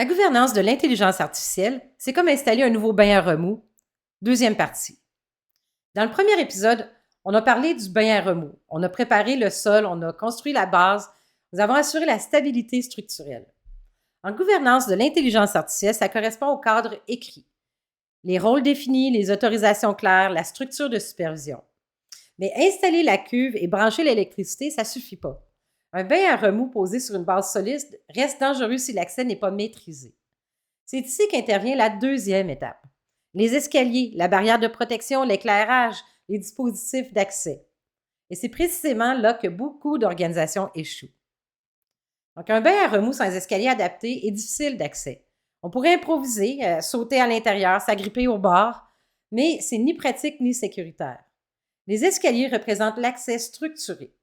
La gouvernance de l'intelligence artificielle, c'est comme installer un nouveau bain à remous. Deuxième partie. Dans le premier épisode, on a parlé du bain à remous. On a préparé le sol, on a construit la base, nous avons assuré la stabilité structurelle. En gouvernance de l'intelligence artificielle, ça correspond au cadre écrit. Les rôles définis, les autorisations claires, la structure de supervision. Mais installer la cuve et brancher l'électricité, ça ne suffit pas. Un bain à remous posé sur une base solide reste dangereux si l'accès n'est pas maîtrisé. C'est ici qu'intervient la deuxième étape. Les escaliers, la barrière de protection, l'éclairage, les dispositifs d'accès. Et c'est précisément là que beaucoup d'organisations échouent. Donc, un bain à remous sans escalier adapté est difficile d'accès. On pourrait improviser, sauter à l'intérieur, s'agripper au bord, mais c'est ni pratique ni sécuritaire. Les escaliers représentent l'accès structuré.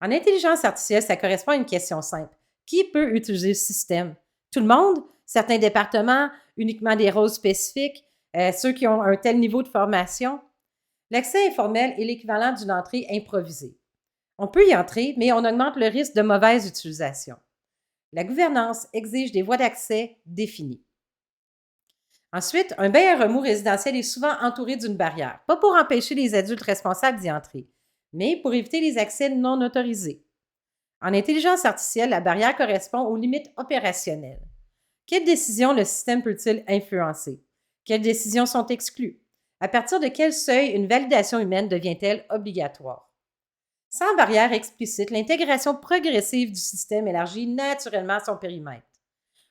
En intelligence artificielle, ça correspond à une question simple. Qui peut utiliser le système? Tout le monde? Certains départements? Uniquement des rôles spécifiques? Ceux qui ont un tel niveau de formation? L'accès informel est l'équivalent d'une entrée improvisée. On peut y entrer, mais on augmente le risque de mauvaise utilisation. La gouvernance exige des voies d'accès définies. Ensuite, un bain à remous résidentiel est souvent entouré d'une barrière, pas pour empêcher les adultes responsables d'y entrer, mais pour éviter les accès non autorisés. En intelligence artificielle, la barrière correspond aux limites opérationnelles. Quelles décisions le système peut-il influencer? Quelles décisions sont exclues? À partir de quel seuil une validation humaine devient-elle obligatoire? Sans barrière explicite, l'intégration progressive du système élargit naturellement son périmètre.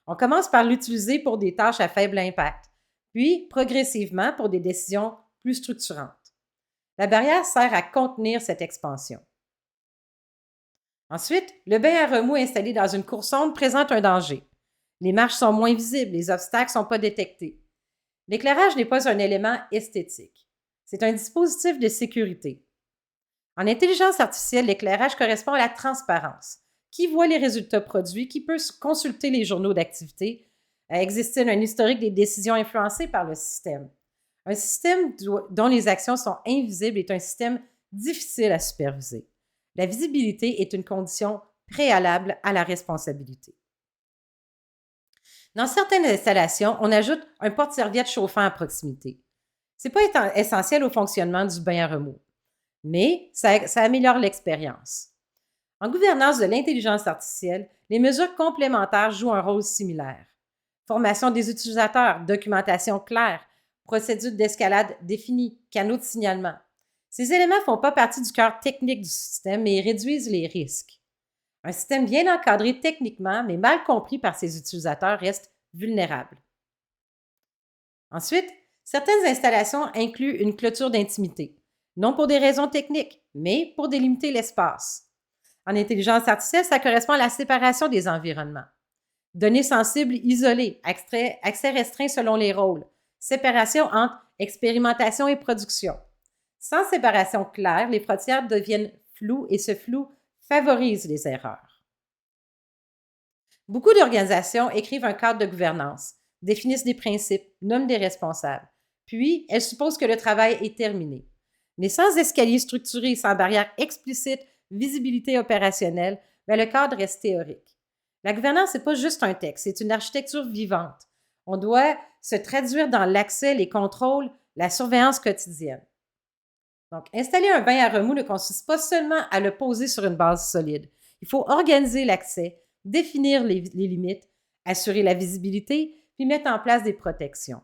On commence par l'utiliser pour des tâches à faible impact, puis progressivement pour des décisions plus structurantes. La barrière sert à contenir cette expansion. Ensuite, le bain à remous installé dans une cour sombre présente un danger. Les marches sont moins visibles, les obstacles ne sont pas détectés. L'éclairage n'est pas un élément esthétique. C'est un dispositif de sécurité. En intelligence artificielle, l'éclairage correspond à la transparence. Qui voit les résultats produits? Qui peut consulter les journaux d'activité? Existe-t-il un historique des décisions influencées par le système? Un système dont les actions sont invisibles est un système difficile à superviser. La visibilité est une condition préalable à la responsabilité. Dans certaines installations, on ajoute un porte-serviette chauffant à proximité. Ce n'est pas essentiel au fonctionnement du bain à remous, mais ça améliore l'expérience. En gouvernance de l'intelligence artificielle, les mesures complémentaires jouent un rôle similaire. Formation des utilisateurs, documentation claire, procédure d'escalade définie, canaux de signalement. Ces éléments ne font pas partie du cœur technique du système, mais ils réduisent les risques. Un système bien encadré techniquement, mais mal compris par ses utilisateurs, reste vulnérable. Ensuite, certaines installations incluent une clôture d'intimité, non pour des raisons techniques, mais pour délimiter l'espace. En intelligence artificielle, ça correspond à la séparation des environnements. Données sensibles isolées, accès restreint selon les rôles, séparation entre expérimentation et production. Sans séparation claire, les frontières deviennent floues et ce flou favorise les erreurs. Beaucoup d'organisations écrivent un cadre de gouvernance, définissent des principes, nomment des responsables, puis elles supposent que le travail est terminé. Mais sans escalier structuré, sans barrière explicite, visibilité opérationnelle, le cadre reste théorique. La gouvernance n'est pas juste un texte, c'est une architecture vivante. On doit se traduire dans l'accès, les contrôles, la surveillance quotidienne. Donc, installer un bain à remous ne consiste pas seulement à le poser sur une base solide. Il faut organiser l'accès, définir les limites, assurer la visibilité, puis mettre en place des protections.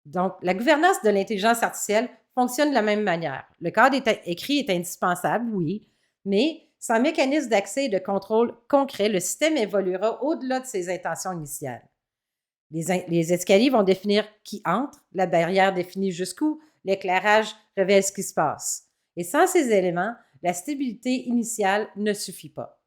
Donc, la gouvernance de l'intelligence artificielle fonctionne de la même manière. Le cadre écrit est indispensable, oui, mais sans mécanisme d'accès et de contrôle concret, le système évoluera au-delà de ses intentions initiales. Les escaliers vont définir qui entre, la barrière définit jusqu'où, l'éclairage révèle ce qui se passe. Et sans ces éléments, la stabilité initiale ne suffit pas.